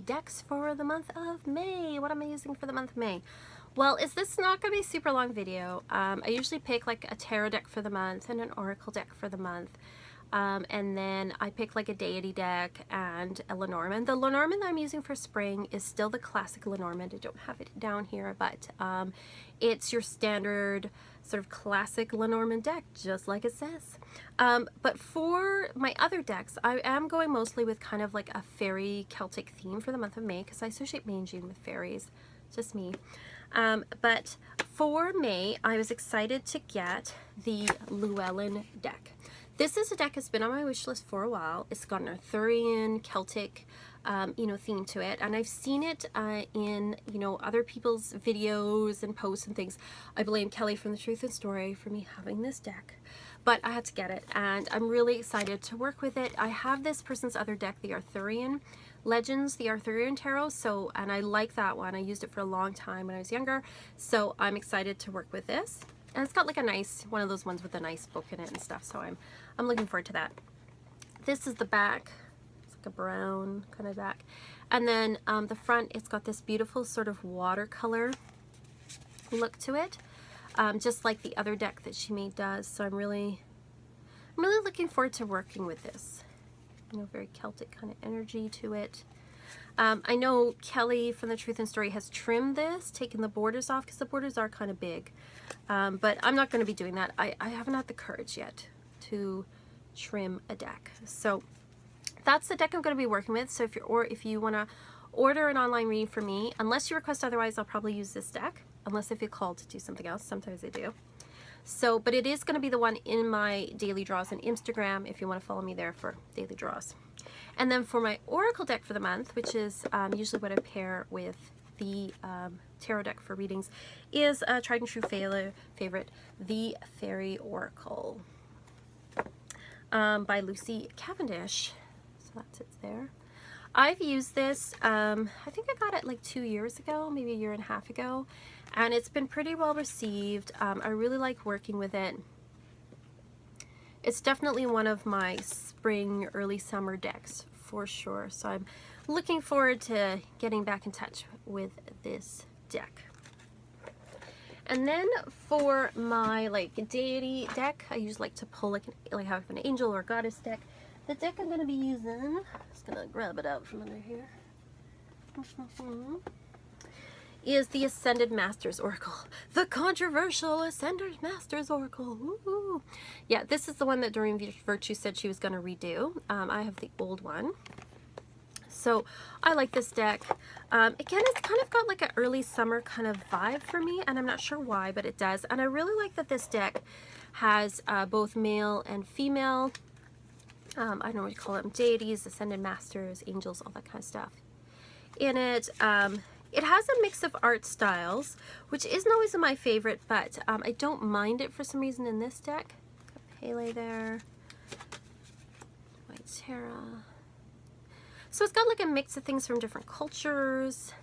decks for the month of May. What am I using for the month of May? Well, is this not going to be a super long video? I usually pick like a tarot deck for the month and an oracle deck for the month. And then I pick like a deity deck and a Lenormand. The Lenormand that I'm using for spring is still the classic Lenormand. I don't have it down here, but it's your standard sort of classic Lenormand deck, just like it says. But for my other decks, I am going mostly with kind of like a fairy Celtic theme for the month of May, because I associate May and June with fairies. Just me. But for May, I was excited to get the Llewellyn deck. This is a deck that's been on my wish list for a while. It's got an Arthurian Celtic, theme to it, and I've seen it in, other people's videos and posts and things. I blame Kelly from The Truth and Story for me having this deck, but I had to get it, and I'm really excited to work with it. I have this person's other deck, the Arthurian Legends, the Arthurian Tarot, and I like that one. I used it for a long time when I was younger, so I'm excited to work with this. And it's got like a nice, one of those ones with a nice book in it and stuff, so I'm looking forward to that. This is the back. It's like a brown kind of back. And then the front, it's got this beautiful sort of watercolor look to it, just like the other deck that she made does. So I'm really looking forward to working with this. Very Celtic kind of energy to it. I know Kelly from The Truth and Story has trimmed this, taken the borders off, because the borders are kind of big. But I'm not going to be doing that. I haven't had the courage yet to trim a deck. So that's the deck I'm going to be working with. So if you want to order an online reading for me, unless you request otherwise, I'll probably use this deck, unless I feel called to do something else. Sometimes I do. So, but it is going to be the one in my daily draws on Instagram if you want to follow me there for daily draws. And then for my oracle deck for the month, which is usually what I pair with the tarot deck for readings, is a tried and true favorite, The Fairy Oracle by Lucy Cavendish. So that's it there. I've used this, I think I got it like 2 years ago, maybe a year and a half ago, and it's been pretty well received. I really like working with it. It's definitely one of my spring, early summer decks for sure. So I'm looking forward to getting back in touch with this deck. And then for my deity deck, I usually like to pull like have an angel or goddess deck. The deck I'm going to be using, just going to grab it out from under here, is the Ascended Masters Oracle. The controversial Ascended Masters Oracle. Woo-hoo. Yeah, this is the one that Doreen Virtue said she was going to redo. I have the old one. So I like this deck. Again, it's kind of got like an early summer kind of vibe for me, and I'm not sure why, but it does. And I really like that this deck has both male and female, I don't know what you call them, deities, Ascended Masters, angels, all that kind of stuff in it. It has a mix of art styles, which isn't always my favorite, but I don't mind it for some reason in this deck. Got Pele there, White Terra. So it's got like a mix of things from different cultures,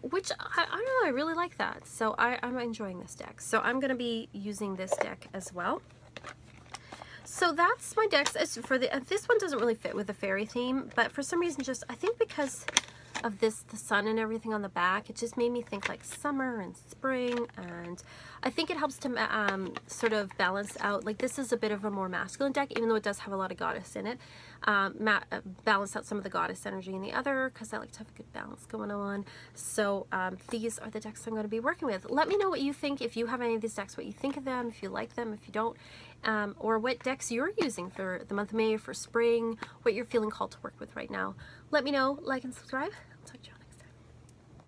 which I don't know, I really like that. So I'm enjoying this deck. So I'm going to be using this deck as well. So that's my decks. This one doesn't really fit with the fairy theme, but for some reason, I think because of the sun and everything on the back, it just made me think like summer and spring, and I think it helps to sort of balance out, like this is a bit of a more masculine deck, even though it does have a lot of goddess in it, balance out some of the goddess energy in the other, because I like to have a good balance going on. So these are the decks I'm going to be working with. Let me know what you think, if you have any of these decks, what you think of them, if you like them, if you don't, or what decks you're using for the month of May or for spring, what you're feeling called to work with right now. Let me know, like and subscribe. I'll talk to you.